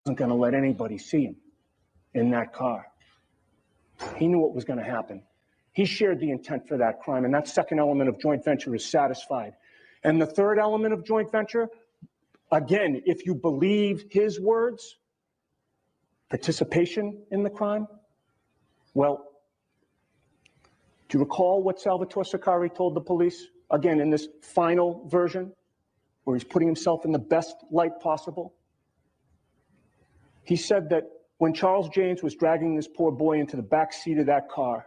wasn't going to let anybody see him in that car. He knew what was going to happen. He shared the intent for that crime, and that second element of joint venture is satisfied. And the third element of joint venture, again, if you believe his words, participation in the crime, well, do you recall what Salvatore Sicari told the police? Again, in this final version, where he's putting himself in the best light possible. He said that when Charles James was dragging this poor boy into the back seat of that car,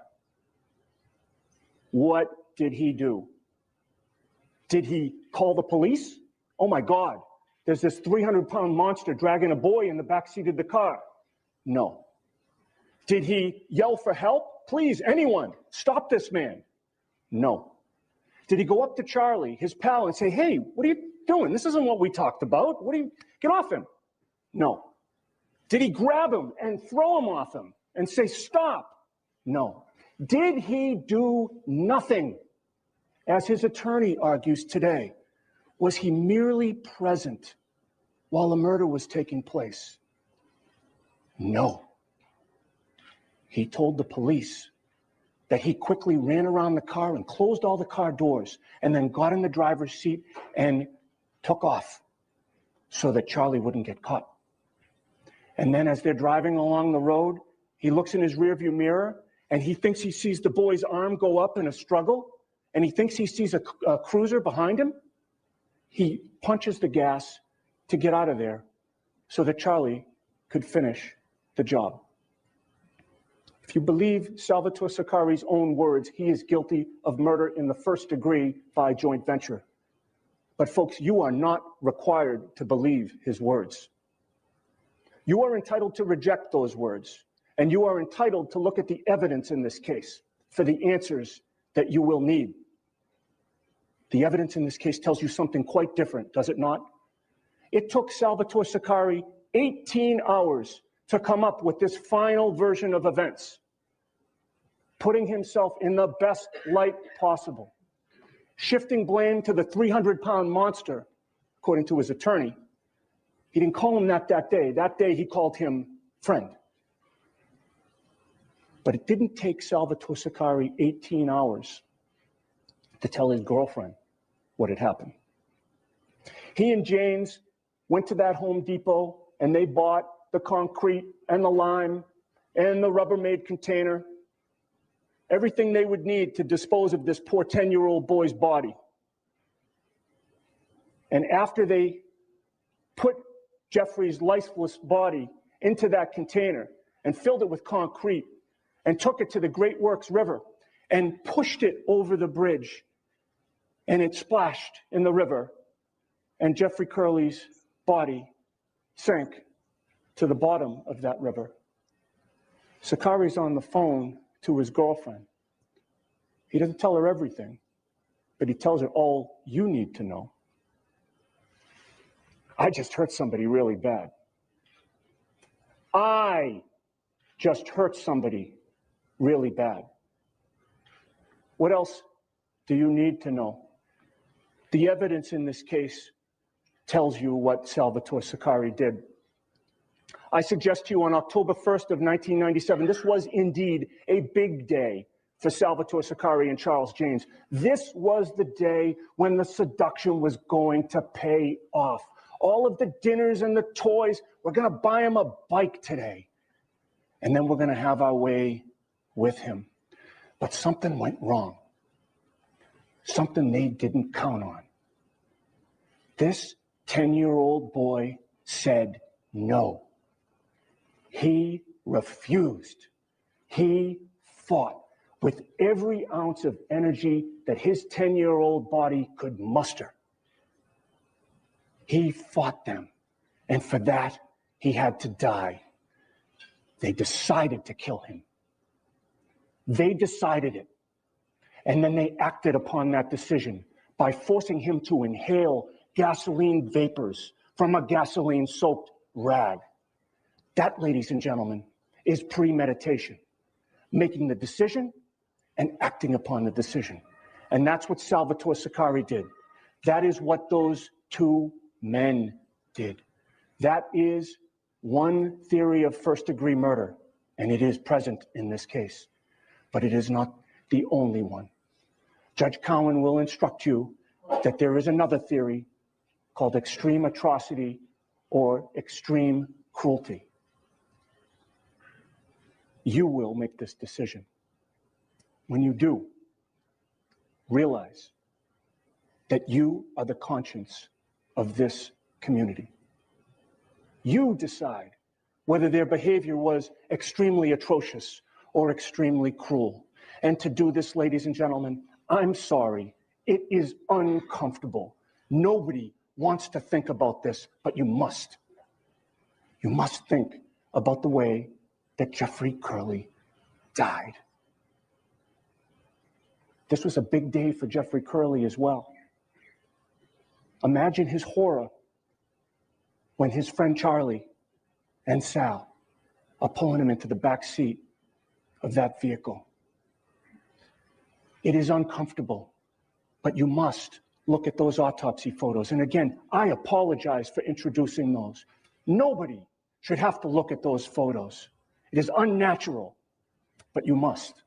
what did he do? Did he call the police? Oh my God, there's this 300-pound monster dragging a boy in the back seat of the car. No. Did he yell for help? Please, anyone, stop this man. No. Did he go up to Charlie, his pal, and say, hey, what are you doing? This isn't what we talked about. Get off him. No. Did he grab him and throw him off him and say, stop? No. Did he do nothing? As his attorney argues today, was he merely present while the murder was taking place? No. He told the police that he quickly ran around the car and closed all the car doors and then got in the driver's seat and took off so that Charlie wouldn't get caught. And then as they're driving along the road, he looks in his rearview mirror and he thinks he sees the boy's arm go up in a struggle, and he thinks he sees a cruiser behind him. He punches the gas to get out of there so that Charlie could finish the job. If you believe Salvatore Sicari's own words, he is guilty of murder in the first degree by joint venture. But folks, you are not required to believe his words. You are entitled to reject those words, and you are entitled to look at the evidence in this case for the answers that you will need. The evidence in this case tells you something quite different, does it not? It took Salvatore Sicari 18 hours to come up with this final version of events, putting himself in the best light possible, shifting blame to the 300-pound monster, according to his attorney. He didn't call him that day. That day he called him friend. But it didn't take Salvatore Sicari 18 hours to tell his girlfriend what had happened. He and James went to that Home Depot and they bought the concrete and the lime and the Rubbermaid container, everything they would need to dispose of this poor 10-year-old boy's body. And after they put Jeffrey's lifeless body into that container and filled it with concrete and took it to the Great Works River and pushed it over the bridge, and it splashed in the river, and Jeffrey Curley's body sank to the bottom of that river. Sicari's on the phone to his girlfriend. He doesn't tell her everything, but he tells her all you need to know. I just hurt somebody really bad. I just hurt somebody really bad. What else do you need to know? The evidence in this case tells you what Salvatore Sicari did. I suggest to you on October 1st of 1997, this was indeed a big day for Salvatore Sicari and Charles James. This was the day when the seduction was going to pay off. All of the dinners and the toys, we're going to buy him a bike today. And then we're going to have our way with him. But something went wrong. Something they didn't count on. This 10-year-old boy said no. He refused. He fought with every ounce of energy that his 10-year-old body could muster. He fought them, and for that, he had to die. They decided to kill him. They decided it, and then they acted upon that decision by forcing him to inhale gasoline vapors from a gasoline-soaked rag. That, ladies and gentlemen, is premeditation, making the decision and acting upon the decision. And that's what Salvatore Sicari did. That is what those two men did. That is one theory of first-degree murder, and it is present in this case, but it is not the only one. Judge Cowan will instruct you that there is another theory called extreme atrocity or extreme cruelty. You will make this decision. When you do, realize that you are the conscience of this community. You decide whether their behavior was extremely atrocious or extremely cruel. And to do this, ladies and gentlemen, I'm sorry, it is uncomfortable. Nobody wants to think about this, but you must. You must think about the way that Jeffrey Curley died. This was a big day for Jeffrey Curley as well. Imagine his horror when his friend Charlie and Sal are pulling him into the back seat of that vehicle. It is uncomfortable, but you must look at those autopsy photos. And again, I apologize for introducing those. Nobody should have to look at those photos. It is unnatural, but you must,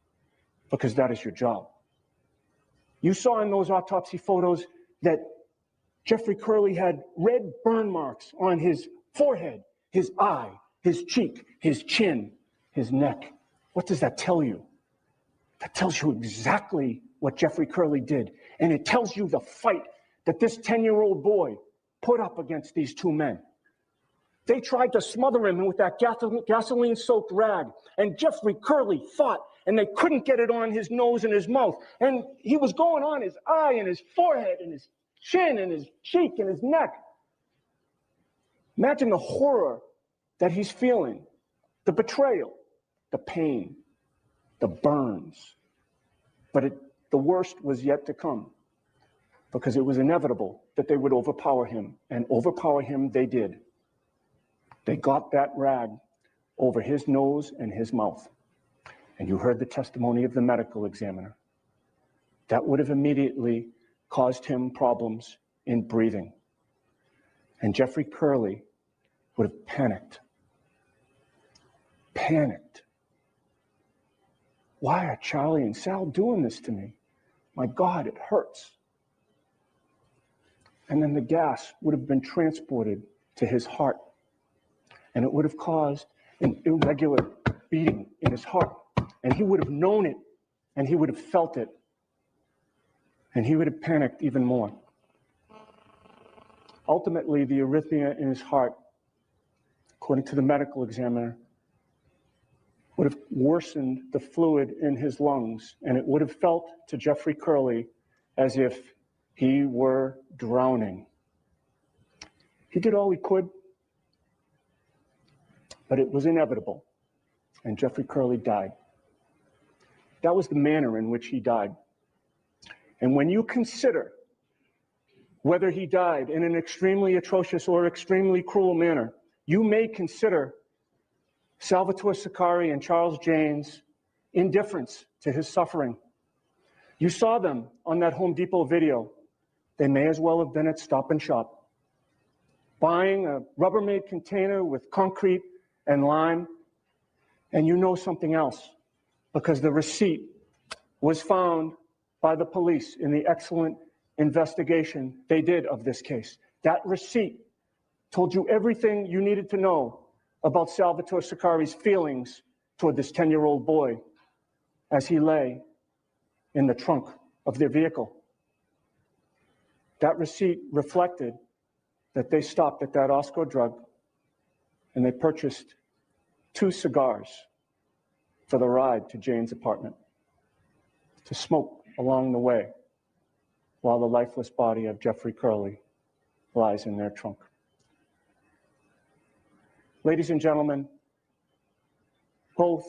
because that is your job. You saw in those autopsy photos that Jeffrey Curley had red burn marks on his forehead, his eye, his cheek, his chin, his neck. What does that tell you? That tells you exactly what Jeffrey Curley did. And it tells you the fight that this 10-year-old boy put up against these two men. They tried to smother him with that gasoline-soaked rag, and Jeffrey Curley fought, and they couldn't get it on his nose and his mouth. And he was going on his eye and his forehead and his chin and his cheek and his neck. Imagine the horror that he's feeling, the betrayal, the pain, the burns. But the worst was yet to come, because it was inevitable that they would overpower him, and overpower him they did. They got that rag over his nose and his mouth. And you heard the testimony of the medical examiner. That would have immediately caused him problems in breathing. And Jeffrey Curley would have panicked. Panicked. Why are Charlie and Sal doing this to me? My God, it hurts. And then the gas would have been transported to his heart. And it would have caused an irregular beating in his heart. And he would have known it, and he would have felt it. And he would have panicked even more. Ultimately, the arrhythmia in his heart, according to the medical examiner, would have worsened the fluid in his lungs, and it would have felt to Jeffrey Curley as if he were drowning. He did all he could, but it was inevitable, and Jeffrey Curley died. That was the manner in which he died. And when you consider whether he died in an extremely atrocious or extremely cruel manner, you may consider Salvatore Siccari and Charles Jane's indifference to his suffering. You saw them on that Home Depot video. They may as well have been at Stop and Shop, buying a Rubbermaid container with concrete and lime. And you know something else, because the receipt was found by the police in the excellent investigation they did of this case. That receipt told you everything you needed to know about Salvatore Siccari's feelings toward this 10-year-old boy as he lay in the trunk of their vehicle. That receipt reflected that they stopped at that Osco drug and they purchased 2 cigars for the ride to Jane's apartment to smoke along the way while the lifeless body of Jeffrey Curley lies in their trunk. Ladies and gentlemen, both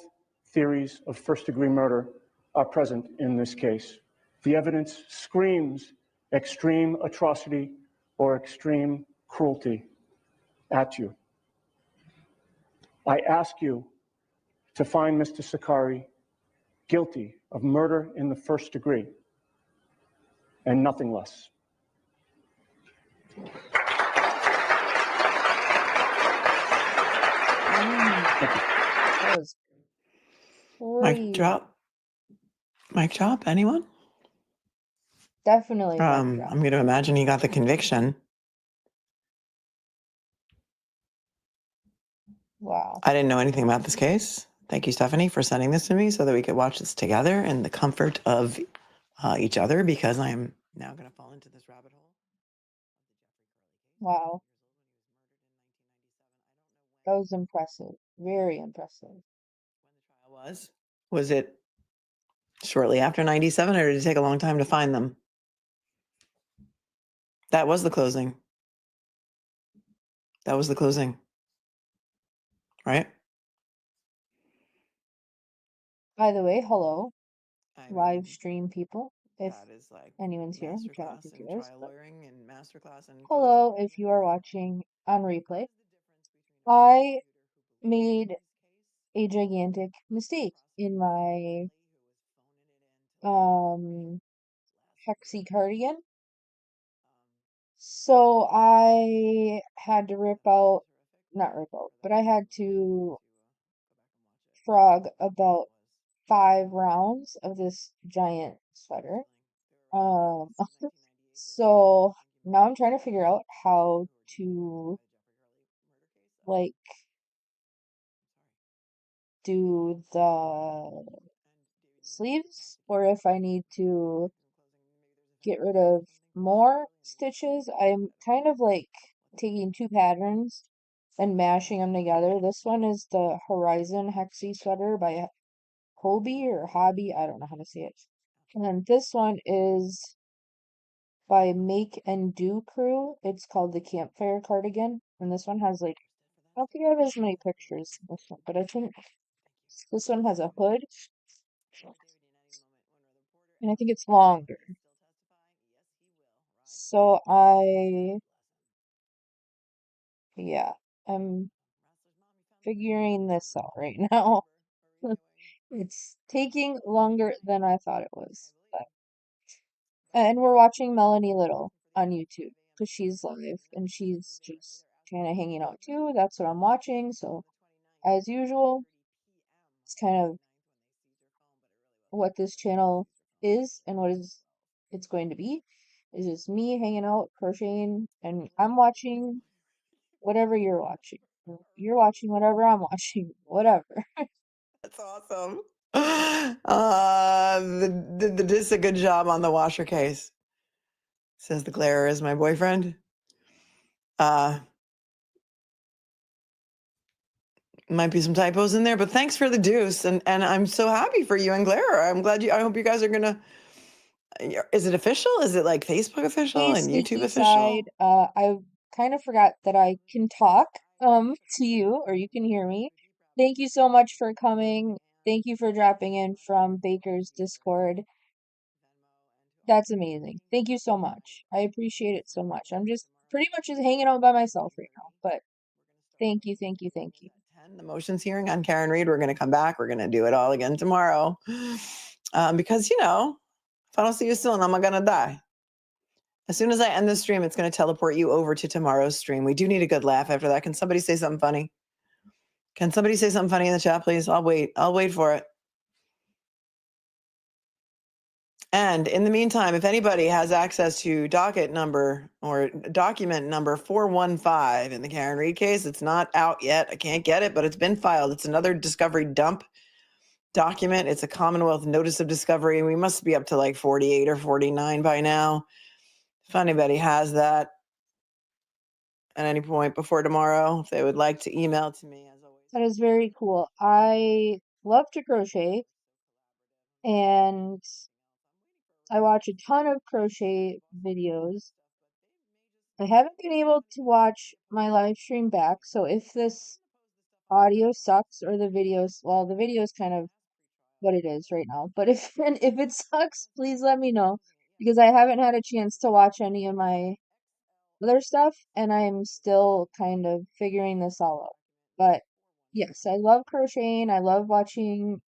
theories of first-degree murder are present in this case. The evidence screams extreme atrocity or extreme cruelty at you. I ask you to find Mr. Siccari guilty of murder in the first degree and nothing less. That was Mic crazy. drop. Mic drop. Anyone? Definitely mic drop. I'm going to imagine he got the conviction. Wow. I didn't know anything about this case. Thank you, Stephanie, for sending this to me so that we could watch this together in the comfort of each other, because I am now going to fall into this rabbit hole. Wow. That was impressive. Very impressive. When the trial was it shortly after 97, or did it take a long time to find them? That was the closing. That was the closing. Right? By the way, hello, I live mean, stream people. If that is like anyone's here, we cannot masterclass be in yours. trial lawyering and masterclass in Hello, closing if you are watching on replay. I made a gigantic mistake in my hexie cardigan. So I had to not rip out, but I had to frog about 5 rounds of this giant sweater. So now I'm trying to figure out how to like do the sleeves, or if I need to get rid of more stitches. I'm kind of like taking two patterns and mashing them together. This one is the Horizon Hexie Sweater by Hobie or Hobby, I don't know how to say it. And then this one is by Make and Do Crew. It's called the Campfire Cardigan. And this one has like, I don't think I have as many pictures as this one, but I think this one has a hood. And I think it's longer. So yeah, I'm figuring this out right now. It's taking longer than I thought it was. And we're watching Melanie Little on YouTube because she's live and she's just kind of hanging out too. That's what I'm watching. So, as usual, it's kind of what this channel is and what is it's going to be. Is just me hanging out, crocheting, and I'm watching whatever you're watching. You're watching whatever I'm watching, whatever. That's awesome. This is a good job on the washer case. Says the glare is my boyfriend. Might be some typos in there, but thanks for the deuce, and I'm so happy for you and Glare. I'm glad I hope you guys are gonna. Is it official? Is it like Facebook official Case and YouTube official? aside, I kind of forgot that I can talk to you or you can hear me. Thank you so much for coming. Thank you for dropping in from Baker's Discord. That's amazing. Thank you so much. I appreciate it so much. I'm just pretty much just hanging out by myself right now, but thank you, thank you, thank you. The motions hearing on Karen Reed. We're going to come back. We're going to do it all again tomorrow. Because, if I don't see you soon, I'm going to die. As soon as I end the stream, it's going to teleport you over to tomorrow's stream. We do need a good laugh after that. Can somebody say something funny? Can somebody say something funny in the chat, please? I'll wait. I'll wait for it. And in the meantime, if anybody has access to docket number or document number 415 in the Karen Reed case, it's not out yet. I can't get it, but it's been filed. It's another discovery dump document. It's a Commonwealth notice of discovery, and we must be up to like 48 or 49 by now. If anybody has that at any point before tomorrow, if they would like to email to me, as always. That is very cool. I love to crochet and I watch a ton of crochet videos. I haven't been able to watch my live stream back, so if this audio sucks or the videos, well, the video is kind of what it is right now. But if and if it sucks, please let me know because I haven't had a chance to watch any of my other stuff and I'm still kind of figuring this all out. But yes, I love crocheting. I love watching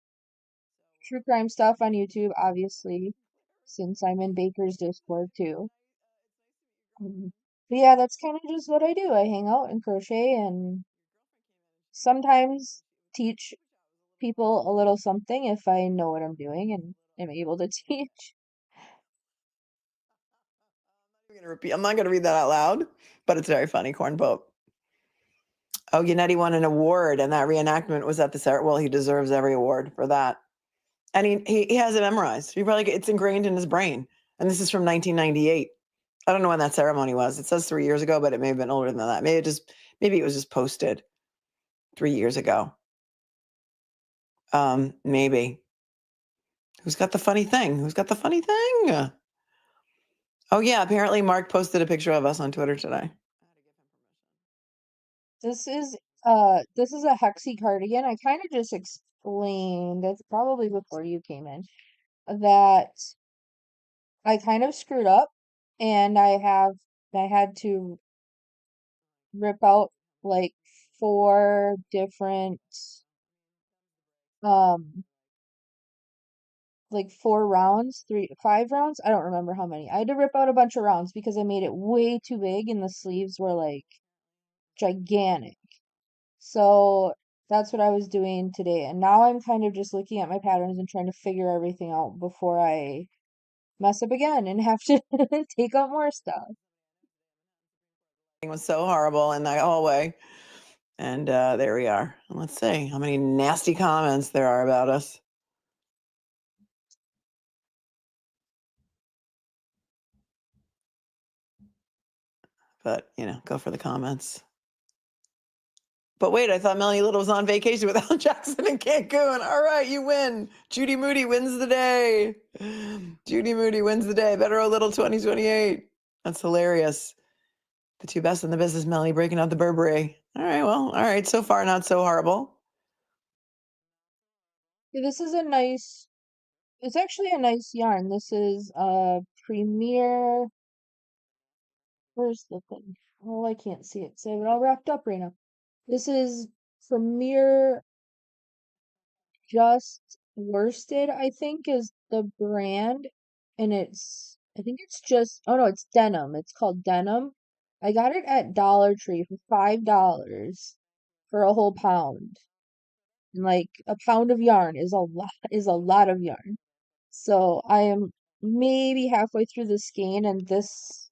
true crime stuff on YouTube, obviously, since I'm in Baker's Discord too. But yeah, that's kind of just what I do. I hang out and crochet and sometimes teach people a little something if I know what I'm doing and am able to teach. I'm not going to read that out loud, but it's very funny. Corn Pope. Oh, Yannetti won an award, and that reenactment was at the ceremony. Well, he deserves every award for that. And he has it memorized. It's ingrained in his brain. And this is from 1998. I don't know when that ceremony was. It says 3 years ago, but it may have been older than that. Maybe it was just posted 3 years ago. Maybe. Who's got the funny thing? Oh yeah, apparently Mark posted a picture of us on Twitter today. This is a hexy cardigan. I kind of just explained, that's probably before you came in, that I kind of screwed up and I had to rip out like 4 different um like 4 rounds, 5 rounds. I don't remember how many. I had to rip out a bunch of rounds because I made it way too big and the sleeves were like gigantic. So that's what I was doing today. And now I'm kind of just looking at my patterns and trying to figure everything out before I mess up again and have to take out more stuff. It was so horrible in that hallway. And there we are. Let's see how many nasty comments there are about us. But, go for the comments. But wait, I thought Melanie Little was on vacation with Alan Jackson in Cancun. All right, you win. Judy Moody wins the day. Better a little 2028. That's hilarious. The two best in the business, Melanie, breaking out the Burberry. All right, well, all right. So far, not so horrible. This is it's actually a nice yarn. This is Premier. Where's the thing? Oh, I can't see it. So it's all wrapped up right now. This is Premier Just Worsted, I think is the brand. And I think it's just, oh no, it's denim. It's called denim. I got it at Dollar Tree for $5 for a whole pound. And like a pound of yarn is a lot of yarn. So I am maybe halfway through the skein and this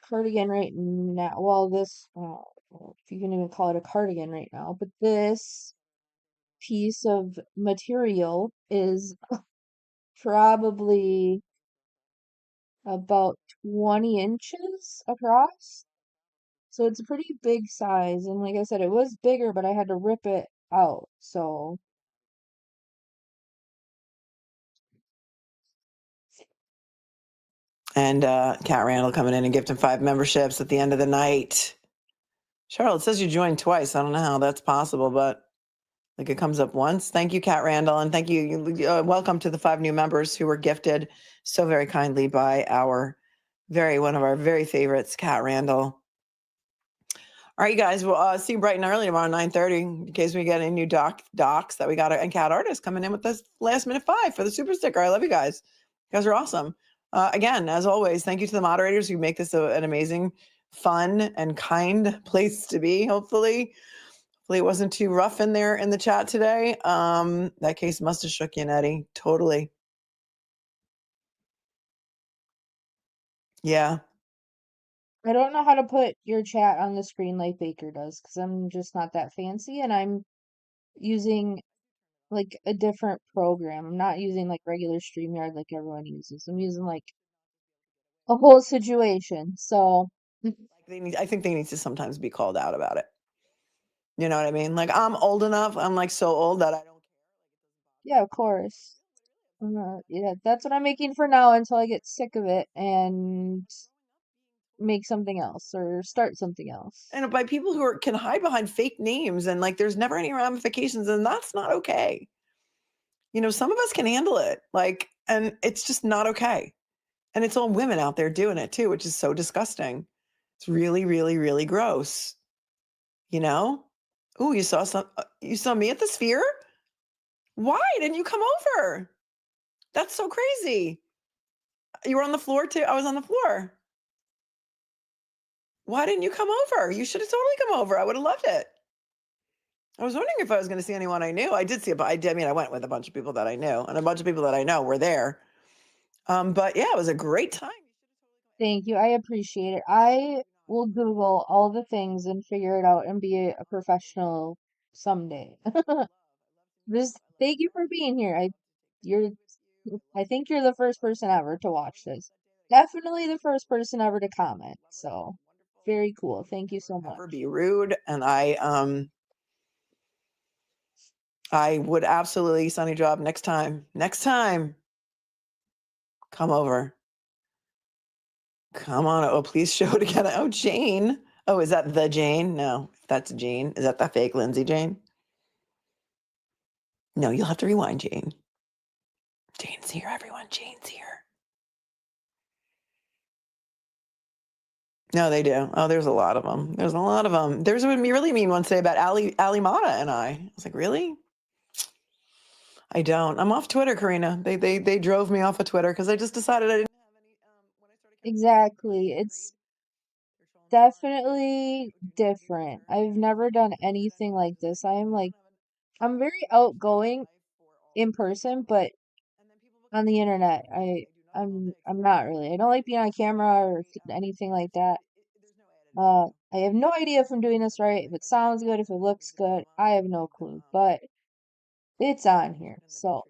cardigan right now, well, if you can even call it a cardigan right now, but this piece of material is probably about 20 inches across. So it's a pretty big size. And like I said, it was bigger, but I had to rip it out. So And Kat Randall coming in and gifting 5 memberships at the end of the night. Charlotte says you joined twice. I don't know how that's possible, but like it comes up once. Thank you, Kat Randall. And thank you. Welcome to the 5 new members who were gifted so very kindly by one of our very favorites, Kat Randall. All right, you guys, we'll see you bright and early tomorrow, 9:30, in case we get any new docs that we got, and Cat Artist coming in with this last minute 5 for the super sticker. I love you guys. You guys are awesome. Again, as always, thank you to the moderators who make this an amazing, fun, and kind place to be, hopefully. Hopefully it wasn't too rough in there in the chat today. That case must have shook you, Nettie. Totally. Yeah. I don't know how to put your chat on the screen like Baker does because I'm just not that fancy and I'm using like a different program. I'm not using like regular StreamYard like everyone uses. I'm using like a whole situation. So I think they need to sometimes be called out about it. You know what I mean? Like I'm old enough. I'm like so old that I don't. yeah, of course. Yeah, that's what I'm making for now until I get sick of it and make something else or start something else. And by people who can hide behind fake names and like there's never any ramifications, and that's not okay. Some of us can handle it, and it's just not okay. And it's all women out there doing it too, which is so disgusting. It's really, really, really gross. Oh, you saw me at the Sphere? Why didn't you come over? That's so crazy. You were on the floor too? I was on the floor. Why didn't you come over? You should have totally come over. I would have loved it. I was wondering if I was going to see anyone I knew. I did see I mean, I went with a bunch of people that I knew, and a bunch of people that I know were there. But yeah, it was a great time. Thank you. I appreciate it. I will Google all the things and figure it out and be a professional someday. Just thank you for being here. You're I think you're the first person ever to watch this. Definitely the first person ever to comment. So very cool. Thank you so Ever much. be rude, and I would absolutely, Sunny Job, next time, come over. Come on. Oh, please show it again. Oh, Jane. Oh, is that the Jane? No, that's Jane. Is that the fake Lindsay Jane? No, you'll have to rewind, Jane. Jane's here, everyone. Jane's here. No, they do. Oh, there's a lot of them. There's a lot of them. There's a really mean one today about Ali Mata and I was like, really? I don't. I'm off Twitter, Karina. They drove me off of Twitter because I just decided I didn't have any. When I started Exactly. It's definitely different. I've never done anything like this. I'm very outgoing in person, but on the internet, I'm not really. I don't like being on camera or anything like that. I have no idea if I'm doing this right, if it sounds good, if it looks good. I have no clue, but it's on here. So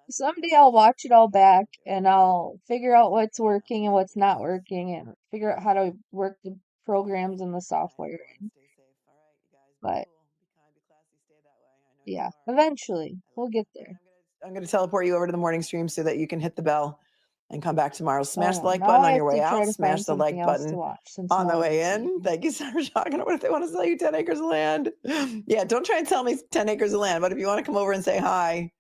someday I'll watch it all back and I'll figure out what's working and what's not working and figure out how to work the programs and the software. But yeah, eventually we'll get there. I'm gonna teleport you over to the morning stream so that you can hit the bell and come back tomorrow. Smash the Oh, like now button I on have your way to try out. to Smash find the something like else to button watch since on now the I way have to in. leave. Thank you, Sarah Shocking. What if they want to sell you 10 acres of land? Yeah, don't try and tell me 10 acres of land, but if you want to come over and say hi,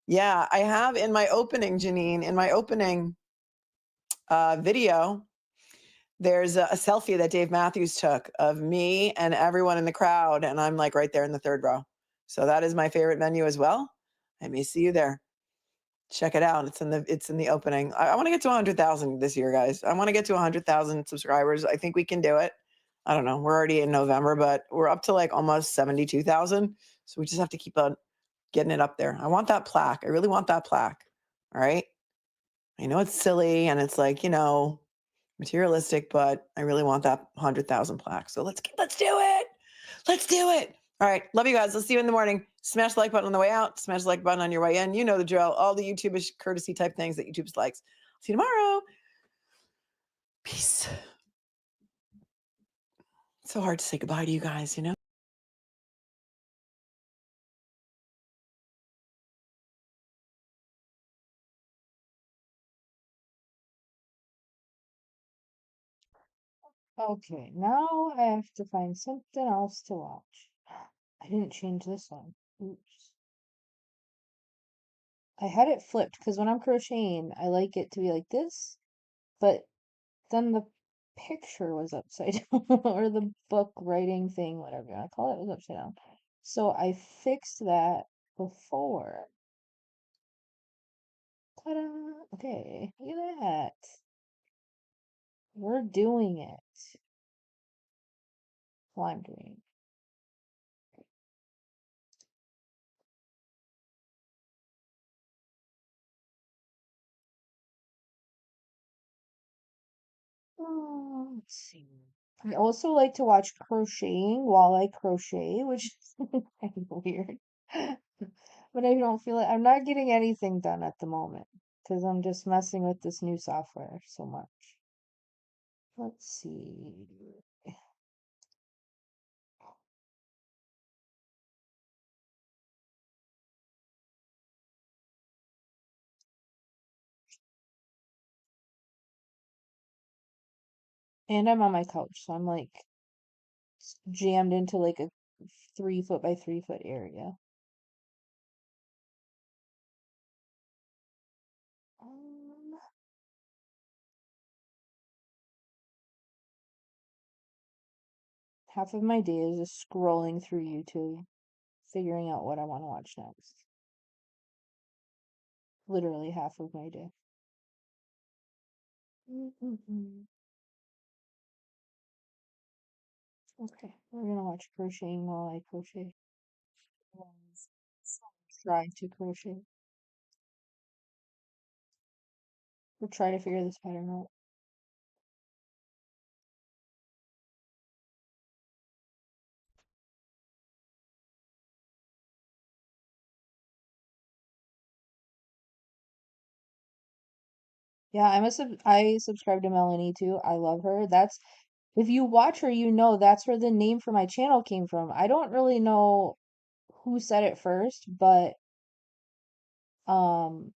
yeah, I have in my opening, Janine, in my opening video, there's a selfie that Dave Matthews took of me and everyone in the crowd, and I'm like right there in the third row. So that is my favorite venue as well. I may see you there. Check it out. It's in the opening. I want to get to 100,000 this year, guys. I want to get to 100,000 subscribers. I think we can do it. I don't know. We're already in November, but we're up to like almost 72,000. So we just have to keep on getting it up there. I want that plaque. I really want that plaque. All right. I know it's silly and it's like, materialistic, but I really want that 100,000 plaque. So let's do it. Let's do it. All right. Love you guys. Let's see you in the morning. Smash the like button on the way out. Smash the like button on your way in. You know the drill. All the YouTubeish courtesy type things that YouTube likes. See you tomorrow. Peace. It's so hard to say goodbye to you guys, Okay, now I have to find something else to watch. I didn't change this one. Oops. I had it flipped because when I'm crocheting, I like it to be like this, but then the picture was upside down, or the book writing thing, whatever you want to call it, was upside down. So I fixed that before. Ta-da! Okay, look at that. We're doing it. Well, I'm doing it. Let's see. I also like to watch crocheting while I crochet, which is kind of weird. But I don't feel like I'm not getting anything done at the moment because I'm just messing with this new software so much. Let's see. And I'm on my couch, so I'm like jammed into like a 3 foot by 3 foot area. Um, Half of my day is just scrolling through YouTube, figuring out what I want to watch next. Literally half of my day. Okay. We're gonna watch crocheting while I crochet. Try to crochet. We'll try to figure this pattern out. Yeah, I subscribe to Melanie too. I love her. That's if you watch her, you know that's where the name for my channel came from. I don't really know who said it first, but um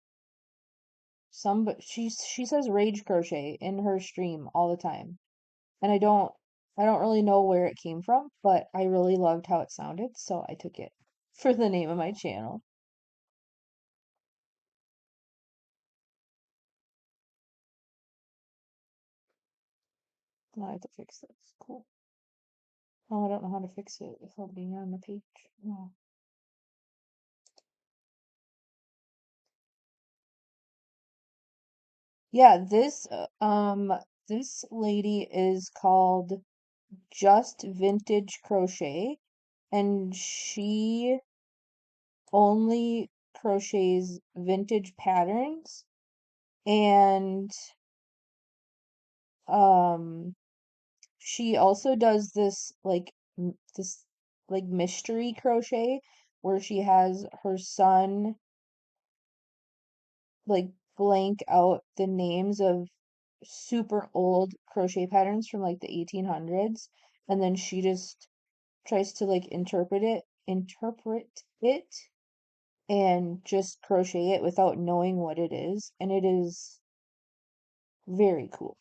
she says Rage Crochet in her stream all the time. And I don't really know where it came from, but I really loved how it sounded, so I took it for the name of my channel. Now I have to fix this. Cool. Oh, I don't know how to fix it without being on the page. No. Yeah, this lady is called Just Vintage Crochet, and she only crochets vintage patterns, and um she also does this like mystery crochet where she has her son like blank out the names of super old crochet patterns from like the 1800s, and then she just tries to like interpret it and just crochet it without knowing what it is, and it is very cool.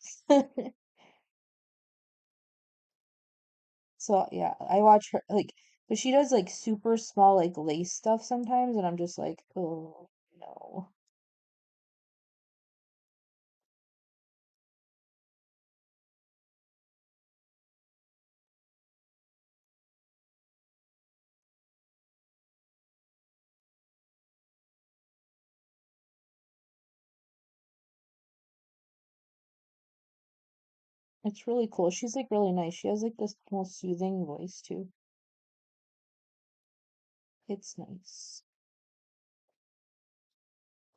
So yeah, I watch her like, but she does like super small like lace stuff sometimes, and I'm just like, oh no. It's really cool. She's like really nice. She has like this most soothing voice too. It's nice.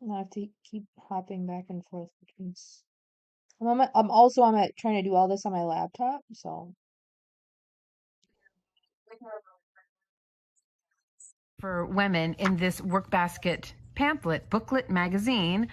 And I have to keep hopping back and forth between. I'm also trying to do all this on my laptop, so for women in this work basket pamphlet booklet magazine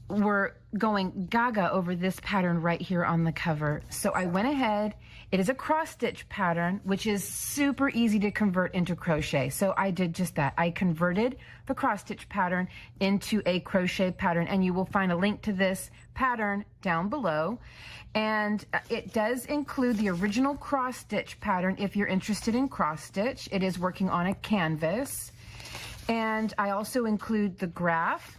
were going gaga over this pattern right here on the cover. So I went ahead. It is a cross stitch pattern, which is super easy to convert into crochet. So I did just that. I converted the cross stitch pattern into a crochet pattern, and you will find a link to this pattern down below. And it does include the original cross stitch pattern if you're interested in cross stitch. It is working on a canvas. And I also include the graph.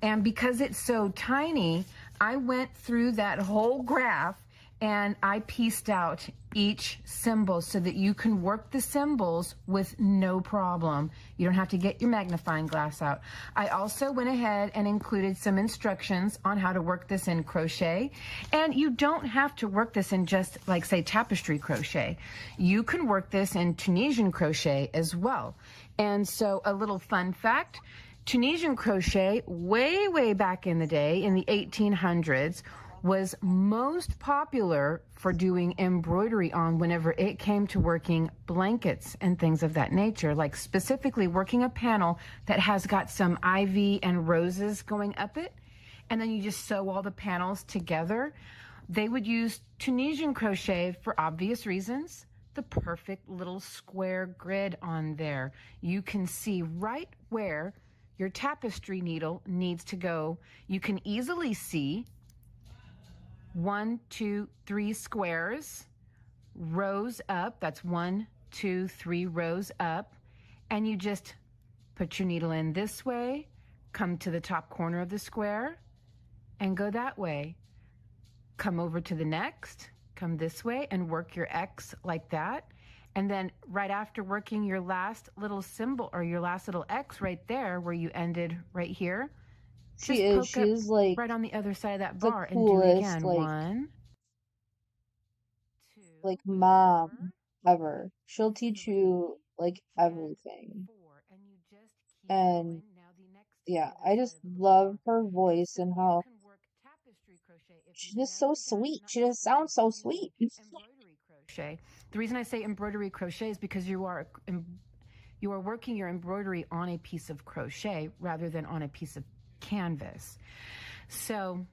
And because it's so tiny, I went through that whole graph and I pieced out each symbol so that you can work the symbols with no problem. You don't have to get your magnifying glass out. I also went ahead and included some instructions on how to work this in crochet. And you don't have to work this in just like say tapestry crochet. You can work this in Tunisian crochet as well. And so a little fun fact, Tunisian crochet, way back in the day, in the 1800s, was most popular for doing embroidery on whenever it came to working blankets and things of that nature, like specifically working a panel that has got some ivy and roses going up it, and then you just sew all the panels together. They would use Tunisian crochet for obvious reasons. The perfect little square grid on there. You can see right where your tapestry needle needs to go. You can easily see 1, 2, 3 squares, rows up. That's 1, 2, 3 rows up. And you just put your needle in this way, come to the top corner of the square, and go that way. Come over to the next, come this way, and work your X like that. And then right after working your last little symbol or your last little X right there where you ended right here, she just is. poke She up is like right on the other side of that the bar and do it coolest, again. like 1, 2, mom. ever. She'll teach you like everything. And yeah, I just love her voice and how she's just so sweet. She just sounds so sweet. Crochet. The reason I say embroidery crochet is because you are working your embroidery on a piece of crochet rather than on a piece of canvas. So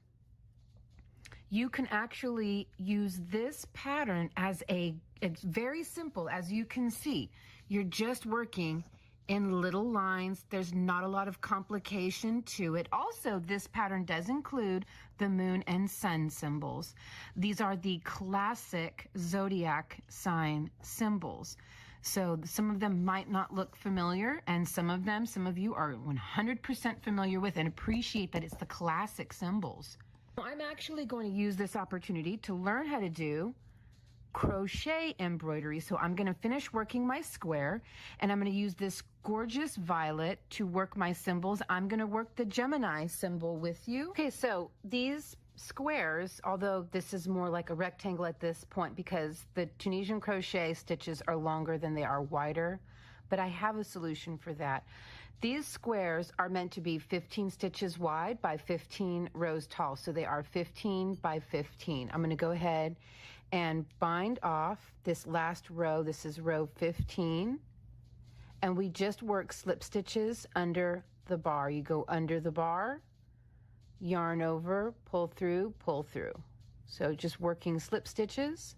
you can actually use this pattern as it's very simple, as you can see. You're just working in little lines. There's not a lot of complication to it. Also, this pattern does include the moon and sun symbols. These are the classic zodiac sign symbols. So some of them might not look familiar, and some of you are 100% familiar with and appreciate that it's the classic symbols. I'm actually going to use this opportunity to learn how to do crochet embroidery. So I'm going to finish working my square, and I'm going to use this gorgeous violet to work my symbols. I'm going to work the Gemini symbol with you. Okay, so these squares, although this is more like a rectangle at this point because the Tunisian crochet stitches are longer than they are wider, but I have a solution for that. These squares are meant to be 15 stitches wide by 15 rows tall. So they are 15 by 15. I'm going to go ahead and bind off this last row. This is row 15. And we just work slip stitches under the bar. You go under the bar, yarn over, pull through, pull through. So just working slip stitches.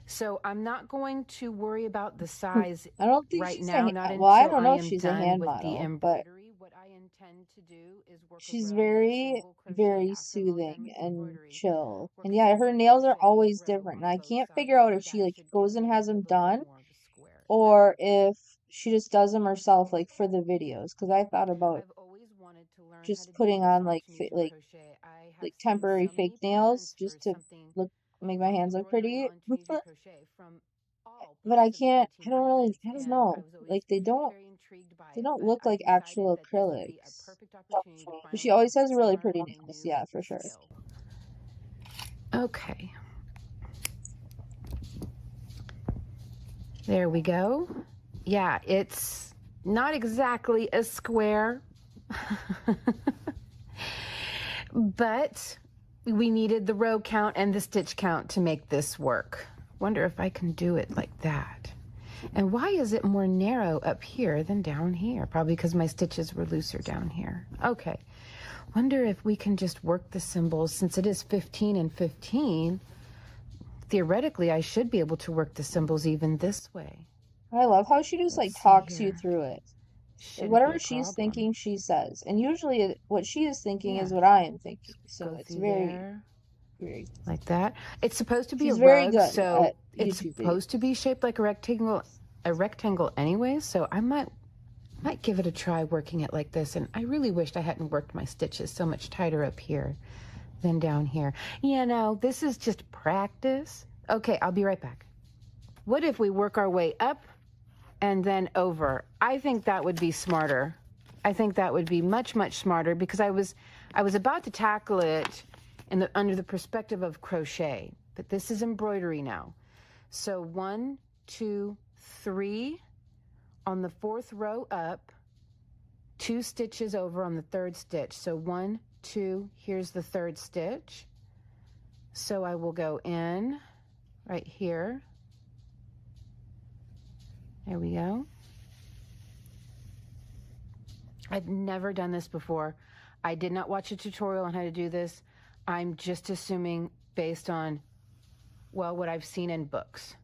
So I'm not going to worry about the size I don't think right she's now, a not well, I until don't I know if am she's a done hand with the model, but embroidery. What I intend to do is work she's a row of very, single crochet very after I'm all done soothing with the and embroidery. chill. Work And a yeah, her single nails are crochet always row different. And on I both can't sides, figure out and if that she like should give goes and me has a them little bit done more of a square. or if she just does them herself like for the videos. Because I thought about I've always wanted to learn how just to do putting this on on like Tunisian crochet. I have like seen temporary so fake many nails patterns for just to something make my hands look embroidery pretty. on Tunisian crochet from all But I parts of the can't. I don't really. 1800s, I don't and I know. was always Like they don't. very intrigued by They it, don't but look I like decided actual that this would be a acrylics. perfect opportunity to But she finally always has really learn pretty a nails. new Yeah, for sure. skill. Okay, there we go. Yeah, it's not exactly a square, but we needed the row count and the stitch count to make this work. Wonder if I can do it like that. And why is it more narrow up here than down here? Probably because my stitches were looser down here. Okay. Wonder if we can just work the symbols. Since it is 15 and 15, theoretically I should be able to work the symbols even this way. I love how she just like Let's see talks you here. through it. Shouldn't be Whatever a she's problem. thinking, she says. And usually what she is thinking Yeah. is what I am thinking. So Go it's through very, there very. like that. It's supposed to be a She's very rug, good so at it's YouTube supposed to be videos. shaped like a rectangle anyway, so I might give it a try working it like this. And I really wished I hadn't worked my stitches so much tighter up here than down here. You know, this is just practice. Okay, I'll be right back. What if we work our way up and then over? I think that would be smarter. I think that would be much, much smarter, because I was about to tackle it under the perspective of crochet, but this is embroidery now. So 1, 2, 3 on the 4th row up, 2 stitches over on the 3rd stitch. So 1, 2, here's the 3rd stitch. So I will go in right here. There we go. I've never done this before. I did not watch a tutorial on how to do this. I'm just assuming based on, well, what I've seen in books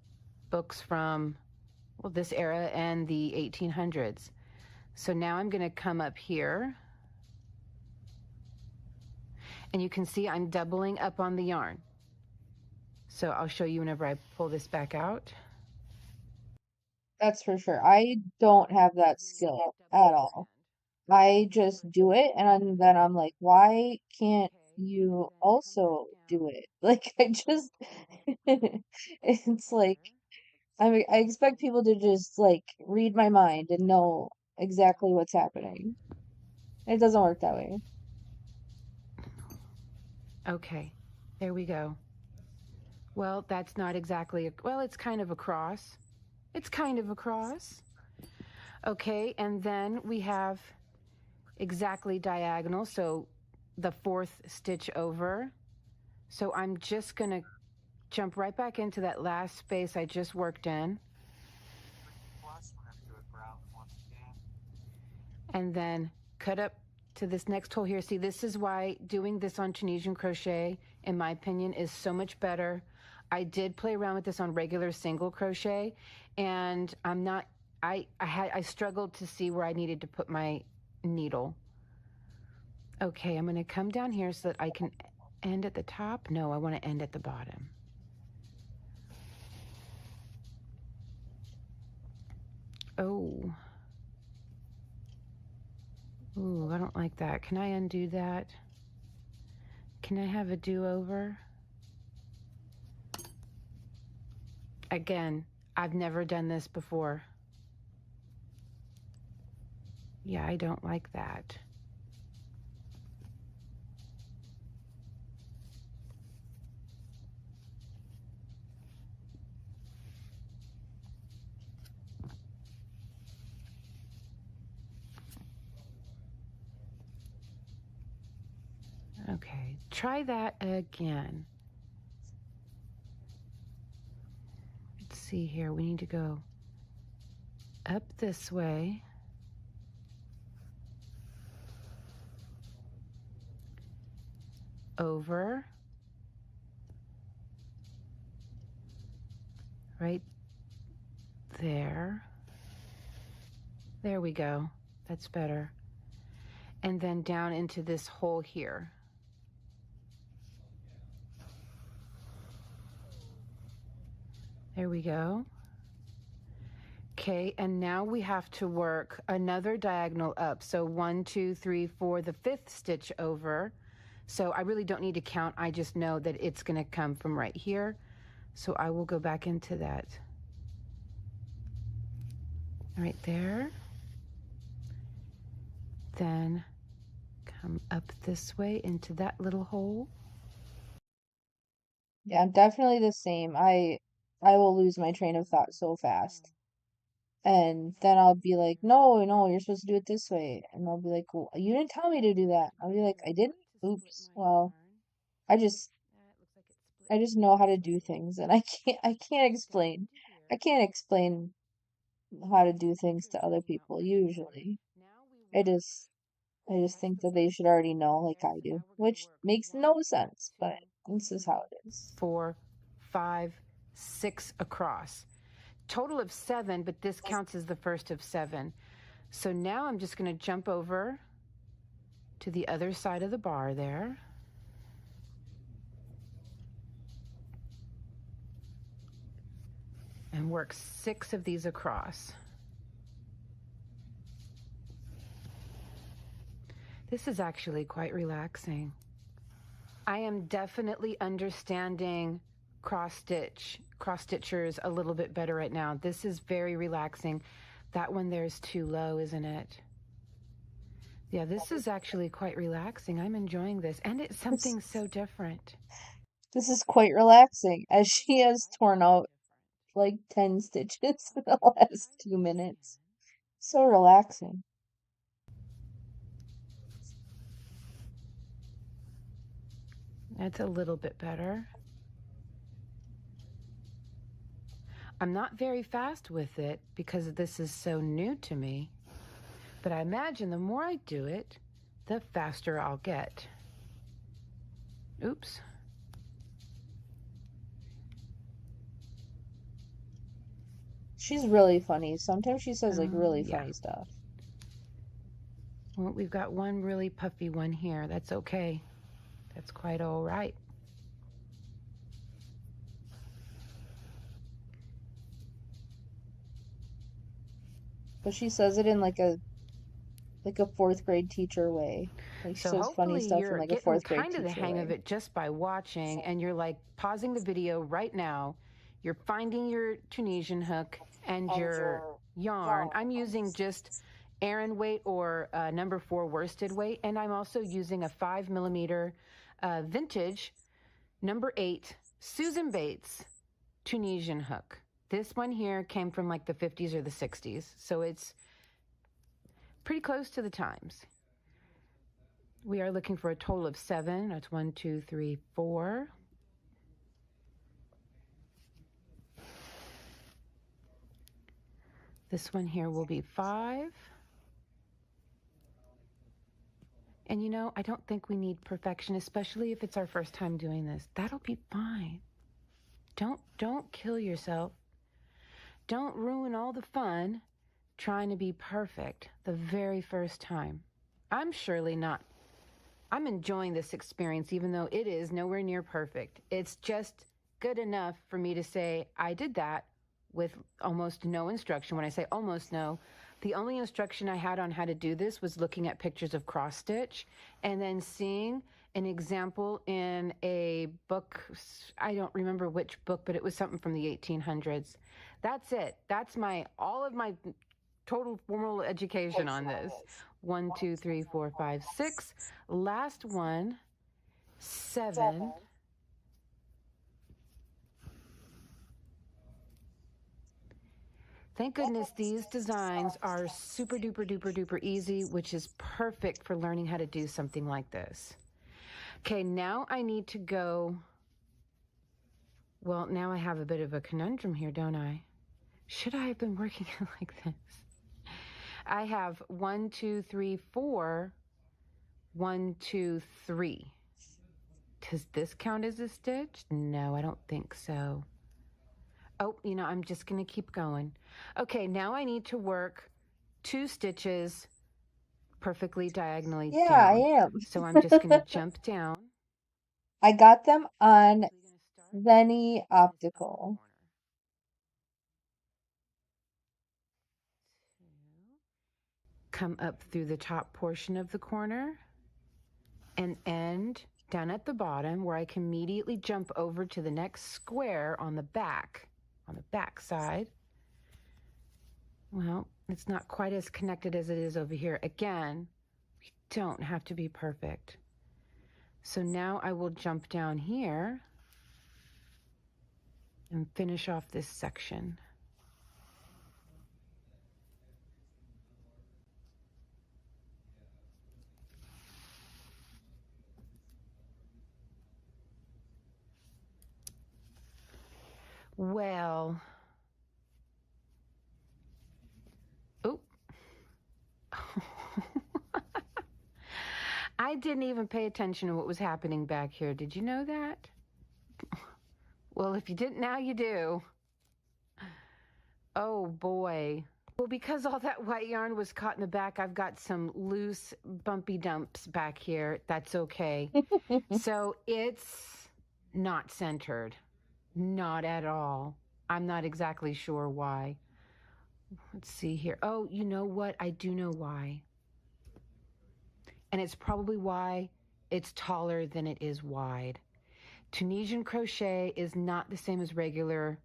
from, well, this era and the 1800s. So now I'm going to come up here, and you can see I'm doubling up on the yarn. So I'll show you whenever I pull this back out. That's for sure. I don't have that skill at all. I just do it and then I'm like, why can't you also do it? Like I just it's like I expect people to just like read my mind and know exactly what's happening. It doesn't work that way. Okay, there we go. Well, that's not exactly, well, it's kind of a cross. It's kind of a cross. Okay, and then we have exactly diagonal, so the 4th stitch over. So I'm just going to jump right back into that last space I just worked in. And then cut up to this next hole here. See, this is why doing this on Tunisian crochet, in my opinion, is so much better. I did play around with this on regular single crochet, and I struggled to see where I needed to put my needle. Okay, I'm going to come down here so that I can end at the top. No, I want to end at the bottom. Oh. Ooh, I don't like that. Can I undo that? Can I have a do-over? Again, I've never done this before. Yeah, I don't like that. Okay, try that again. Let's see here, we need to go up this way. Over. Right there. There we go. That's better. And then down into this hole here. There we go. Okay, and now we have to work another diagonal up. So 1, 2, 3, 4, the 5th stitch over. So I really don't need to count. I just know that it's going to come from right here. So I will go back into that. Right there. Then come up this way into that little hole. Yeah, I'm definitely the same. I will lose my train of thought so fast. And then I'll be like, no, no, you're supposed to do it this way. And they'll be like, well, you didn't tell me to do that. I'll be like, I didn't? Oops. Well, I just know how to do things, and I can't explain. I can't explain how to do things to other people usually. I just think that they should already know like I do, which makes no sense, but this is how it is. 4, 5, 6 across. Total of 7, but this counts as the first of 7. So now I'm just going to jump over to the other side of the bar there. And work 6 of these across. This is actually quite relaxing. I am definitely understanding cross-stitchers a little bit better right now. This is very relaxing. That one there's too low, isn't it? Yeah, this is actually quite relaxing. I'm enjoying this. And it's something so different. This is quite relaxing, as she has torn out like 10 stitches in the last 2 minutes. So relaxing. That's a little bit better. I'm not very fast with it because this is so new to me, but I imagine the more I do it, the faster I'll get. Oops. She's really funny. Sometimes she says like really Yeah. funny stuff. Well, we've got one really puffy one here. That's okay. That's quite all right. But she says it in like a 4th grade teacher way. Like she So says funny hopefully stuff in you're like a getting 4th grade kind of the teacher hang way. of it just by watching, and you're like pausing the video right now. You're finding your Tunisian hook and your yarn. I'm using just Aran weight or number 4 worsted weight, and I'm also using a 5mm vintage number 8 Susan Bates Tunisian hook. This one here came from like the 50s or the 60s, so it's pretty close to the times. We are looking for a total of 7. That's 1, 2, 3, 4. This one here will be 5. And you know, I don't think we need perfection, especially if it's our first time doing this. That'll be fine. Don't kill yourself. Don't ruin all the fun trying to be perfect the very first time. I'm surely not. I'm enjoying this experience, even though it is nowhere near perfect. It's just good enough for me to say I did that with almost no instruction. When I say almost no, the only instruction I had on how to do this was looking at pictures of cross stitch and then seeing an example in a book. I don't remember which book, but it was something from the 1800s. That's it. That's all of my total formal education on this. 1, 2, 3, 4, 5, 6. Last one, 7. Thank goodness these designs are super duper duper duper easy, which is perfect for learning how to do something like this. Okay, now I need to go. Well, now I have a bit of a conundrum here, don't I? Should I have been working it like this? I have 1, 2, 3, 4. 1, 2, 3. Does this count as a stitch? No, I don't think so. Oh, you know, I'm just going to keep going. Okay, now I need to work 2 stitches perfectly diagonally down. Yeah, I am. So I'm just going to jump down. I got them on Zenny Optical. Come up through the top portion of the corner and end down at the bottom where I can immediately jump over to the next square on the back side. Well, it's not quite as connected as it is over here. Again, we don't have to be perfect. So now I will jump down here and finish off this section. Well, oh, I didn't even pay attention to what was happening back here. Did you know that? Well, if you didn't, now you do. Oh boy. Well, because all that white yarn was caught in the back, I've got some loose bumpy dumps back here. That's okay. So it's not centered. Not at all. I'm not exactly sure why. Let's see here. Oh, you know what? I do know why. And it's probably why it's taller than it is wide. Tunisian crochet is not the same as regular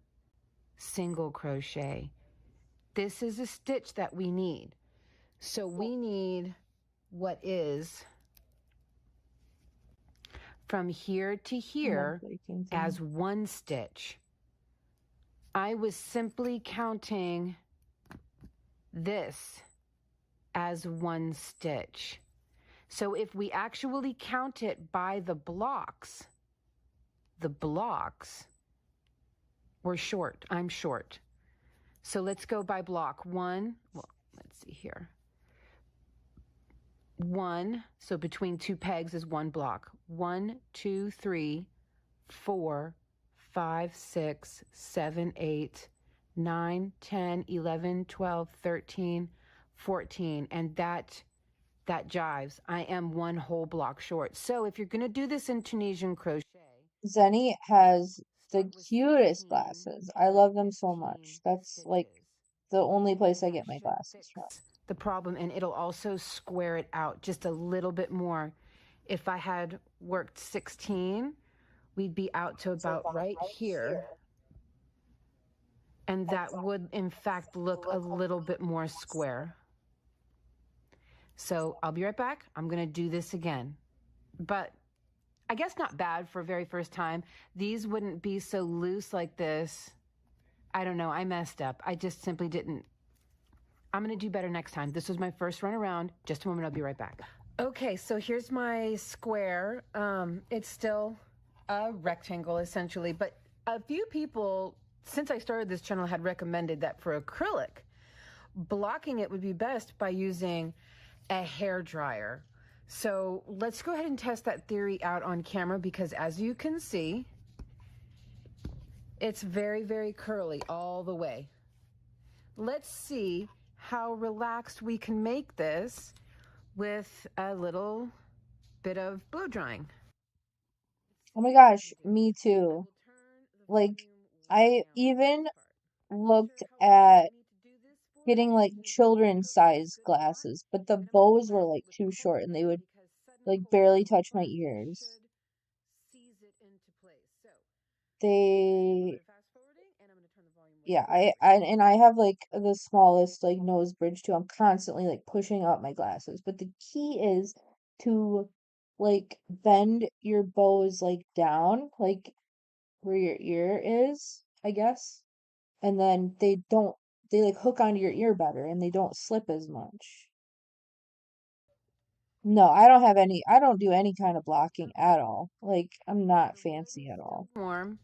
single crochet. This is a stitch that we need. So we need what is from here to here as 1 stitch. I was simply counting this as 1 stitch. So if we actually count it by the blocks, we're short. I'm short. So let's go by block 1. Well, let's see here. 1, so between 2 pegs is 1 block. 1, 2, 3, 4, 5, 6, 7, 8, 9, 10, 11, 12, 13, 14. And that jives. I am 1 whole block short. So if you're going to do this in Tunisian crochet, Zenny has the cutest glasses. I love them so much. That's like the only place I get my glasses from. The problem, and it'll also square it out just a little bit more. If I had worked 16, we'd be out to about right here. And that would, in fact, look a little bit more square. So I'll be right back. I'm going to do this again. But I guess not bad for a very first time. These wouldn't be so loose like this. I don't know. I messed up. I just simply didn't. I'm going to do better next time. This was my first run around. Just a moment. I'll be right back. Okay, so here's my square. It's still a rectangle essentially, but a few people since I started this channel had recommended that for acrylic, blocking it would be best by using a hair dryer. So let's go ahead and test that theory out on camera, because as you can see, it's very, very curly all the way. Let's see how relaxed we can make this with a little bit of blow drying. Oh my gosh, me too. Like, I even looked at getting like children's size glasses, but the bows were like too short and they would like barely touch my ears. They, yeah, I have like the smallest like nose bridge too. I'm constantly like pushing up my glasses, but the key is to like bend your bows like down, like where your ear is, I guess. And then they like hook onto your ear better and they don't slip as much. No, I don't do any kind of blocking at all. Like, I'm not fancy at all. Warm.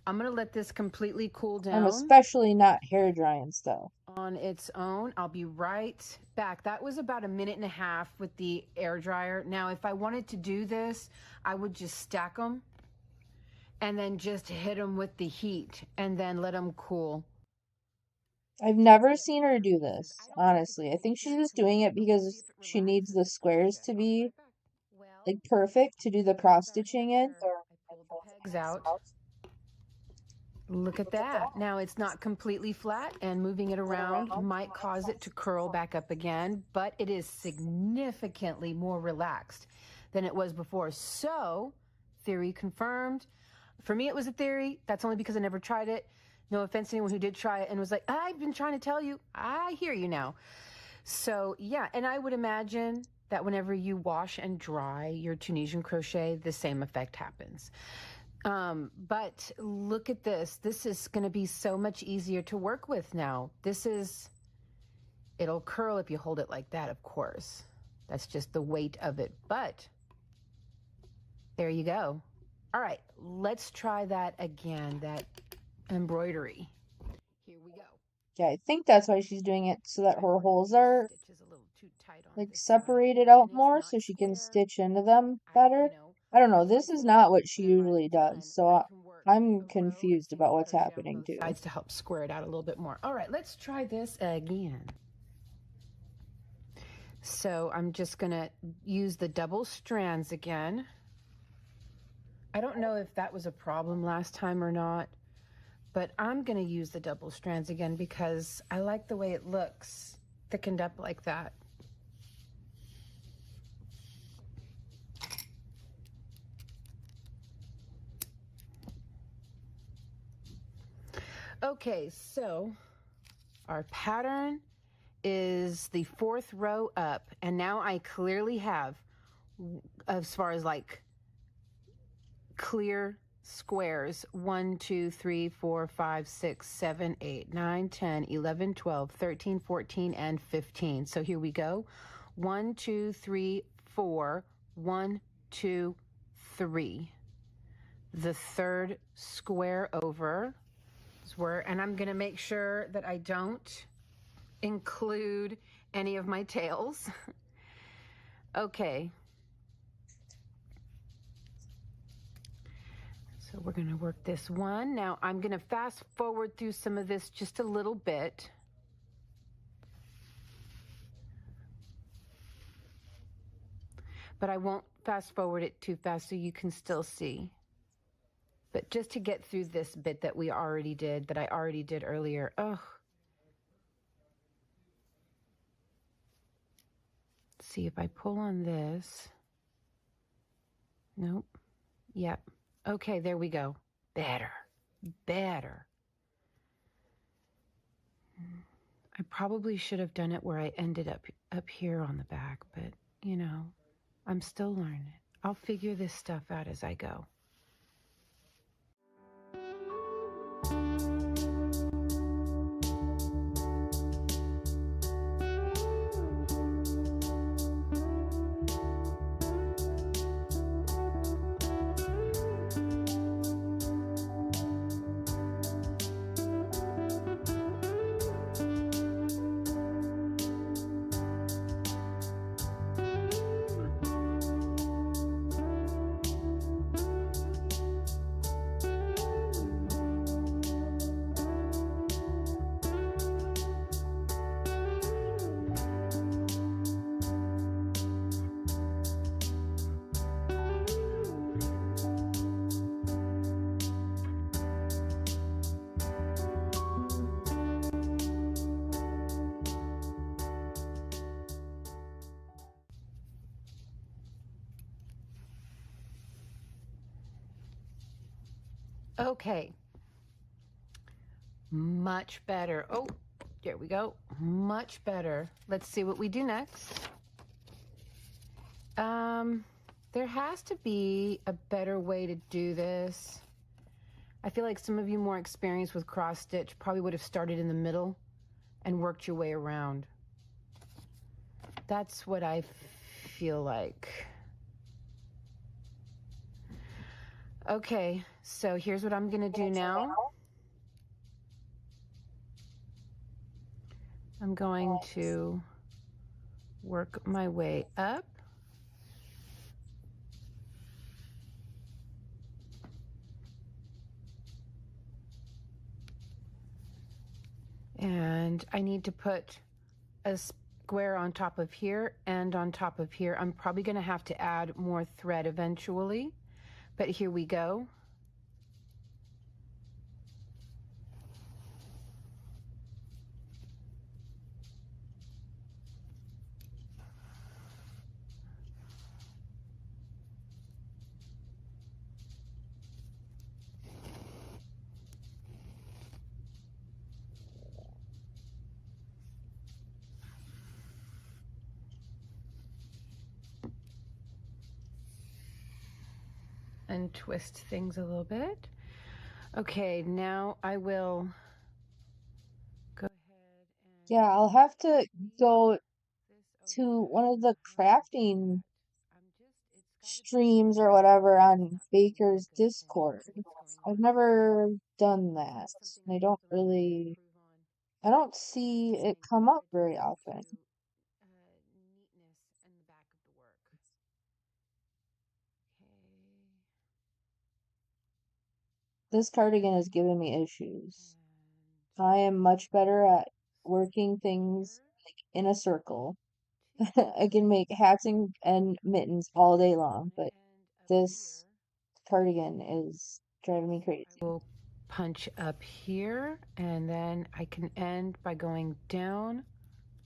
I'm going to let this completely cool I'm down especially not hair drying stuff. on its own. I'll be right back. That was about a minute and a half with the air dryer. Now, if I wanted to do this, I would just stack them and then just hit them with the heat and then let them cool. I've never seen her do this, honestly. I think she's just doing it because she needs the squares to be like perfect to do the cross stitching in. I pulled the pegs out. Look at that. Now it's not completely flat, and moving it around might cause it to curl back up again, but it is significantly more relaxed than it was before. So, theory confirmed. For me, it was a theory. That's only because I never tried it. No offense to anyone who did try it and was like, I've been trying to tell you. I hear you now. So, yeah, and I would imagine that whenever you wash and dry your Tunisian crochet, the same effect happens. But look at this. This is going to be so much easier to work with now. It'll curl if you hold it like that, of course. That's just the weight of it. But there you go. All right, let's try that again, that embroidery. Here we go. Yeah, I think that's why she's doing it so that her holes are like separated out more so she can stitch into them better. I don't know. This is not what she usually does, so I'm confused about what's happening too. Sides to help square it out a little bit more. All right, let's try this again. So I'm just gonna use the double strands again. I don't know if that was a problem last time or not, but I'm gonna use the double strands again because I like the way it looks thickened up like that. Okay, so our pattern is the 4th row up, and now I clearly have, as far as like clear squares, 1 2 3 4 5 6 7 8 9 10 11 12 13 14 and 15. So here we go. 1 2 3 4 1 2 3. The 3rd square over is where, and I'm going to make sure that I don't include any of my tails. Okay. So we're going to work this one. Now I'm going to fast forward through some of this just a little bit. But I won't fast forward it too fast so you can still see. But just to get through this bit that I already did earlier. Oh. Let's see if I pull on this. Nope. Yep. Okay, there we go. Better. I probably should have done it where I ended up here on the back, but you know, I'm still learning. I'll figure this stuff out as I go. Okay. Much better. Oh, there we go. Much better. Let's see what we do next. There has to be a better way to do this. I feel like some of you more experienced with cross stitch probably would have started in the middle and worked your way around. That's what I feel like. Okay, so here's what I'm gonna do now. I'm going to work my way up. And I need to put a square on top of here and on top of here. I'm probably going to have to add more thread eventually, but here we go. And twist things a little bit. Okay, now I will go ahead and Yeah, I'll have to go to one of the crafting streams or whatever on Baker's Discord. I've never done that. I don't see it come up very often. neatness in the back of the work. This cardigan is giving me issues. I am much better at working things like in a circle. I can make hats and mittens all day long, but this cardigan is driving me crazy. We'll punch up here, and then I can end by going down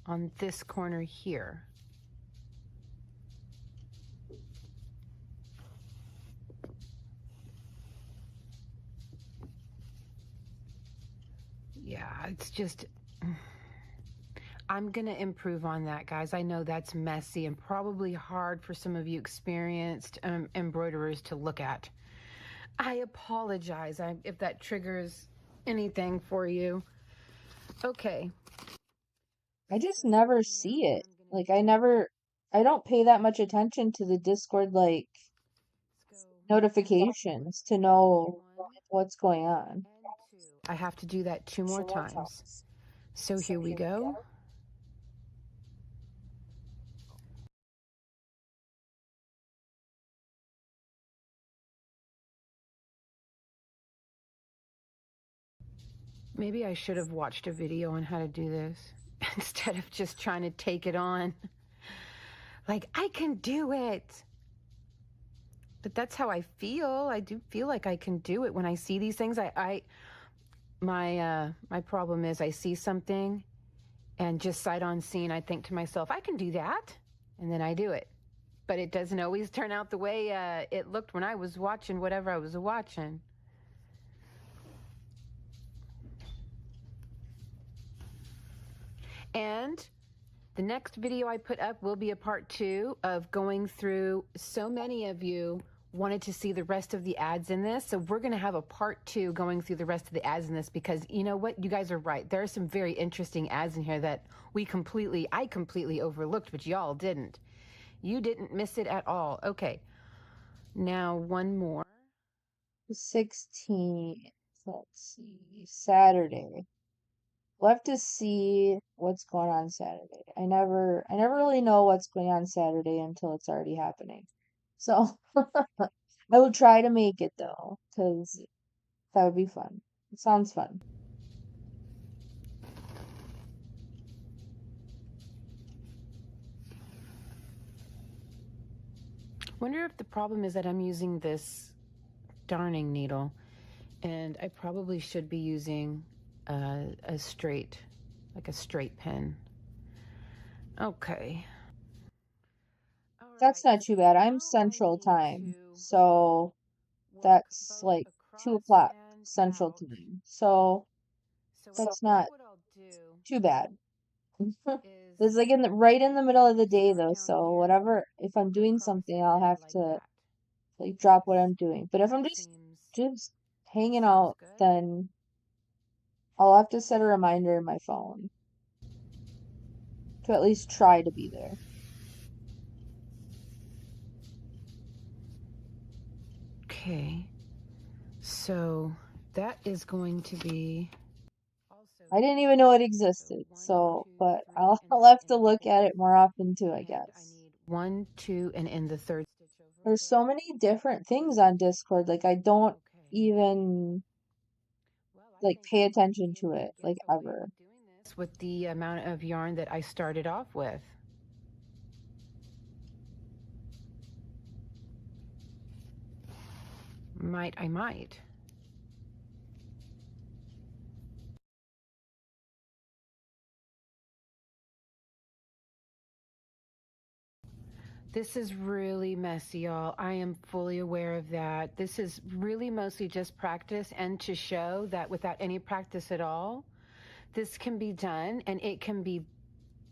on this corner here. Yeah, it's just, I'm gonna improve on that, guys. I know that's messy and probably hard for some of you experienced embroiderers to look at. I apologize if that triggers anything for you. Okay. I just never see it. Like I don't pay that much attention to the Discord like notifications to know what's going on. I have to do that 2 more times. So here we go. Maybe I should have watched a video on how to do this instead of just trying to take it on. Like, I can do it. But that's how I feel. I do feel like I can do it when I see these things. My problem is I see something and just sight unseen, I think to myself, I can do that. And then I do it. But it doesn't always turn out the way it looked when I was watching whatever I was watching. And The next video I put up will be a part 2 of going through, so many of you wanted to see the rest of the ads in this. So we're going to have a part 2 going through the rest of the ads in this, because you know what? You guys are right. There are some very interesting ads in here that I completely overlooked, but y'all didn't. You didn't miss it at all. Okay. Now one more. 16th. Let's see. Saturday. We'll have to see what's going on Saturday. I never really know what's going on Saturday until it's already happening. So I will try to make it though, because that would be fun. It sounds fun. Wonder if the problem is that I'm using this darning needle, and I probably should be using a straight pen. Okay. That's not too bad. I'm Central Time, so that's like 2 o'clock Central Time. So that's not too bad. This is like right in the middle of the day though, so whatever, if I'm doing something, I'll have to like drop what I'm doing. But if I'm just hanging out, then I'll have to set a reminder in my phone to at least try to be there. Okay. So that is going to be. I didn't even know it existed, so but I'll have to look at it more often too, I guess. I need 1, 2, and in the third stitch over. There's so many different things on Discord, like I don't even like pay attention to it like ever. With the amount of yarn that I started off with. I might. This is really messy, y'all. I am fully aware of that. This is really mostly just practice, and to show that without any practice at all, this can be done and it can be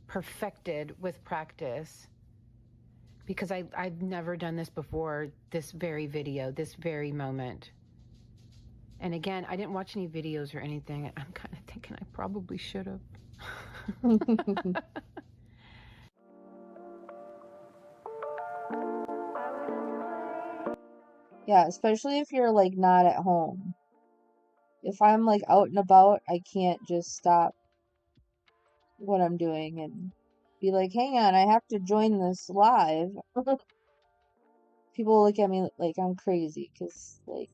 perfected with practice. Because I've never done this before, this very video, this very moment. And again, I didn't watch any videos or anything. I'm kind of thinking I probably should have. Yeah, especially if you're like not at home. If I'm like out and about, I can't just stop what I'm doing and be like, hang on, I have to join this live. People look at me like I'm crazy because like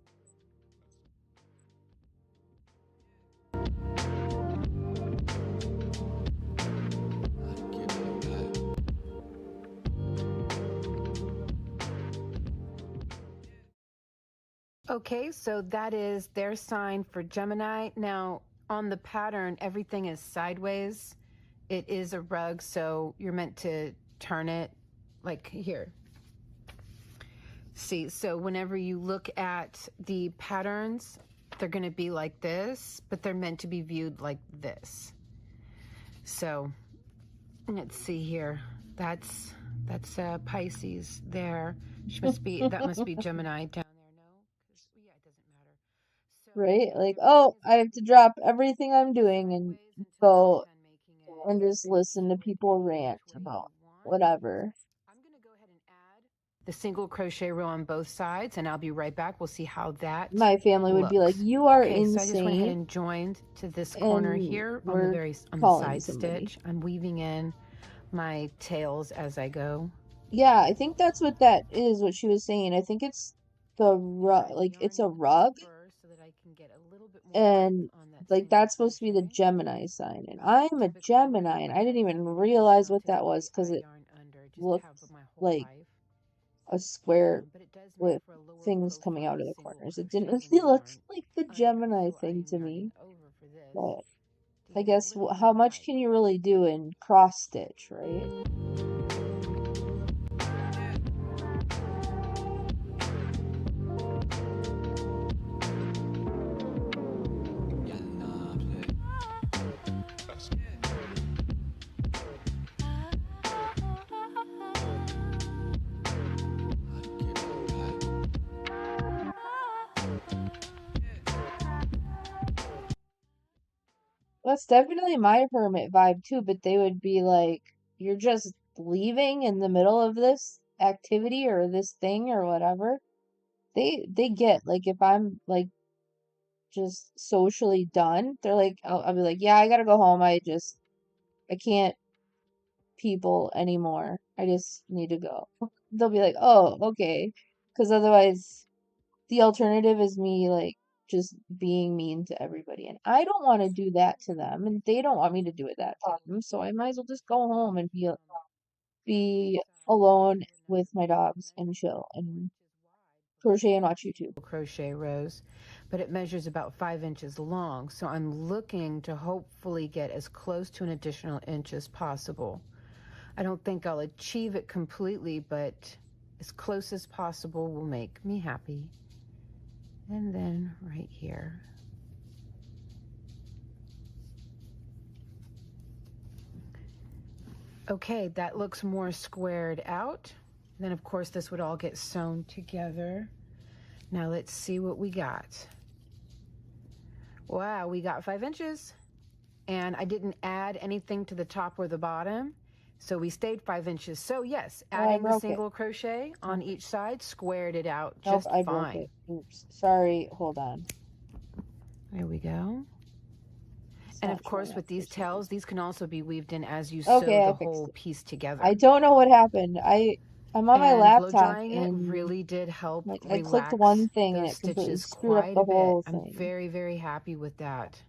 Okay, so that is their sign for Gemini. Now, on the pattern, everything is sideways. It is a rug, so you're meant to turn it like here. See, so whenever you look at the patterns, they're going to be like this, but they're meant to be viewed like this. So, let's see here. That's Pisces there. That must be Gemini down. right? Like, oh, I have to drop everything I'm doing and go and just listen to people rant about whatever. I'm going to go ahead and add the single crochet row on both sides, and I'll be right back. We'll see how that My family would be like, you are okay, insane. so I just went ahead and joined to this corner here on the side stitch. I'm weaving in my tails as I go. Yeah, I think that's what that is, what she was saying. I think it's the rug, like it's a rug. And like that's supposed to be the Gemini sign, and I'm a Gemini, and I didn't even realize what that was because it looked like a square with things coming out of the corners. It didn't really look like the Gemini thing to me. But I guess how much can you really do in cross stitch, right? That's definitely my hermit vibe too, but they would be like, you're just leaving in the middle of this activity or this thing or whatever. They get like if I'm like just socially done, they're like I'll be like, yeah, I gotta go home. I can't people anymore. I just need to go. They'll be like, oh, okay. Because otherwise the alternative is me like just being mean to everybody. And I don't want to do that to them, and they don't want me to do it that to them. So I might as well just go home and be alone with my dogs and chill and crochet and watch YouTube. Crochet rows, but it measures about 5 inches long. So I'm looking to hopefully get as close to an additional inch as possible. I don't think I'll achieve it completely, but as close as possible will make me happy. And then right here. Okay, that looks more squared out. Then of course this would all get sewn together. Now let's see what we got. Wow, we got 5 inches. And I didn't add anything to the top or the bottom. So we stayed 5 inches. So yes, Oh, I adding the broke it. single crochet on each side squared it out Nope, just I broke fine. it. Oops. Sorry, hold on. There we go. It's And not of course showing up with these for some reason. tails, these can also be weaved in as you Okay, sew I the fixed whole it. piece together. I don't know what happened. I'm on my And blow laptop drying it and really did help like I clicked relax one thing and those it completely stitches screwed up quite the a bit. whole I'm thing. very, very happy with that.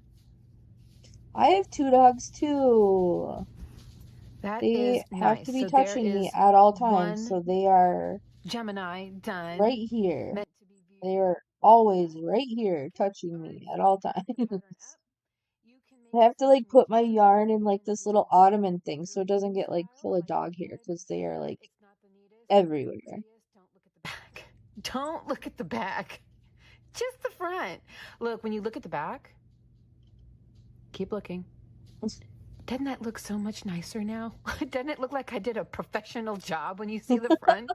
I have two dogs too. That They is have nice. to be So there touching me is at all times, one so they are Gemini done. right here. Meant to be viewed They in are always right here touching me at all times. You can I make have to some like put my changes yarn in like depending this on little your ottoman thing so it embroidery doesn't get like style, full of like I dog hair did. because they are like It's not the neatest, not the everywhere. prettiest. Don't look at the back. Don't look at the back. Just the front. Look, when you look at the back, keep looking. Doesn't that look so much nicer now? Doesn't it look like I did a professional job when you see the front?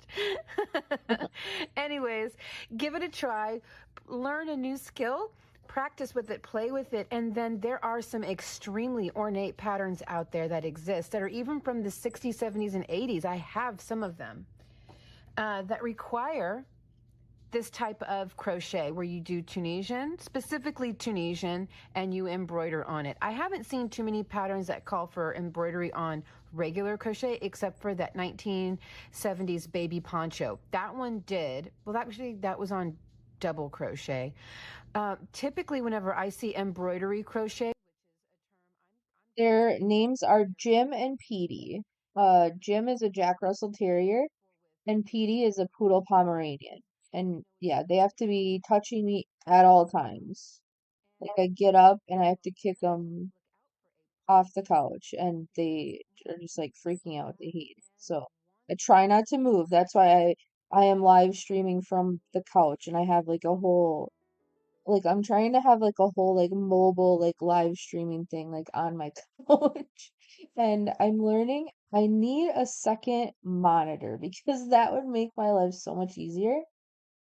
Anyways, give it a try. Learn a new skill. Practice with it, play with it, and then there are some extremely ornate patterns out there that exist that are even from the 60s, 70s, and 80s. I have some of them that require this type of crochet where you do Tunisian, specifically Tunisian, and you embroider on it. I haven't seen too many patterns that call for embroidery on regular crochet except for that 1970s baby poncho. That one did. Well, actually, that was on double crochet. Typically, whenever I see embroidery crochet, Their names are Jim and Petey. Jim is a Jack Russell Terrier, and Petey is a Poodle Pomeranian. And yeah, they have to be touching me at all times. Like I get up and I have to kick them off the couch, and they are just like freaking out. They hate it. So I try not to move. That's why I am live streaming from the couch, and I have like a whole like I'm trying to have like a whole like mobile like live streaming thing like on my couch. And I'm learning I need a second monitor because that would make my life so much easier.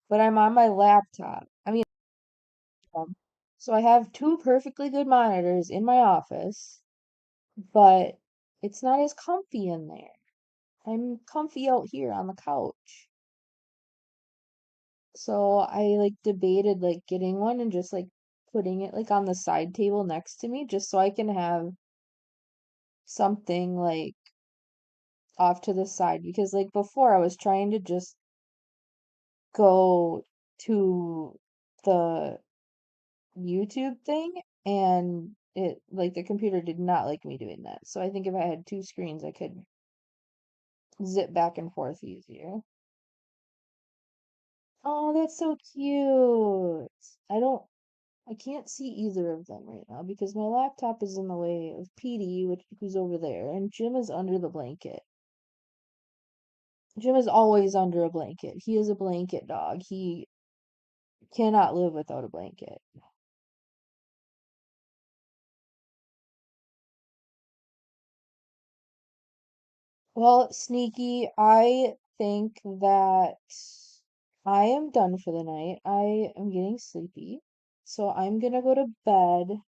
But I'm on my laptop. I mean, so I have two perfectly good monitors in my office, but it's not as comfy in there. I'm comfy out here on the couch. So I like debated like getting one and just like putting it like on the side table next to me just so I can have something like off to the side because like before I was trying to just go to the YouTube thing and it like the computer did not like me doing that. So I think if I had two screens I could zip back and forth easier. Oh, that's so cute. I can't see either of them right now because my laptop is in the way of Petey, who's over there, and Jim is under the blanket. Jim is always under a blanket. He is a blanket dog. He cannot live without a blanket. Well, Sneaky, I think that I am done for the night. I am getting sleepy. So I'm gonna go to bed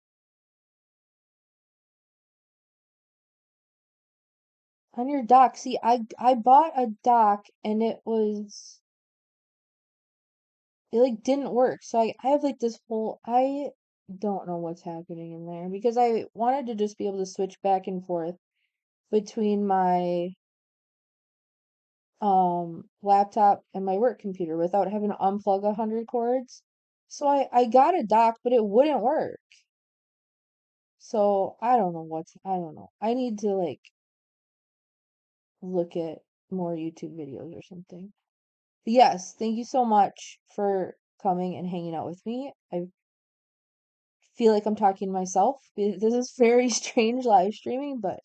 On your dock. See, I bought a dock and it like didn't work. So I have like this whole I don't know what's happening in there because I wanted to just be able to switch back and forth between my laptop and my work computer without having to unplug 100 cords. So I got a dock, but it wouldn't work. So I don't know. I need to like look at more YouTube videos or something. But yes, thank you so much for coming and hanging out with me. I feel like I'm talking to myself. This is very strange live streaming, but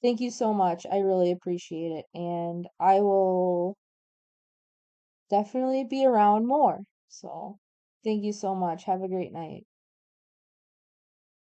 thank you so much. I really appreciate it. And I will definitely be around more. So thank you so much. Have a great night.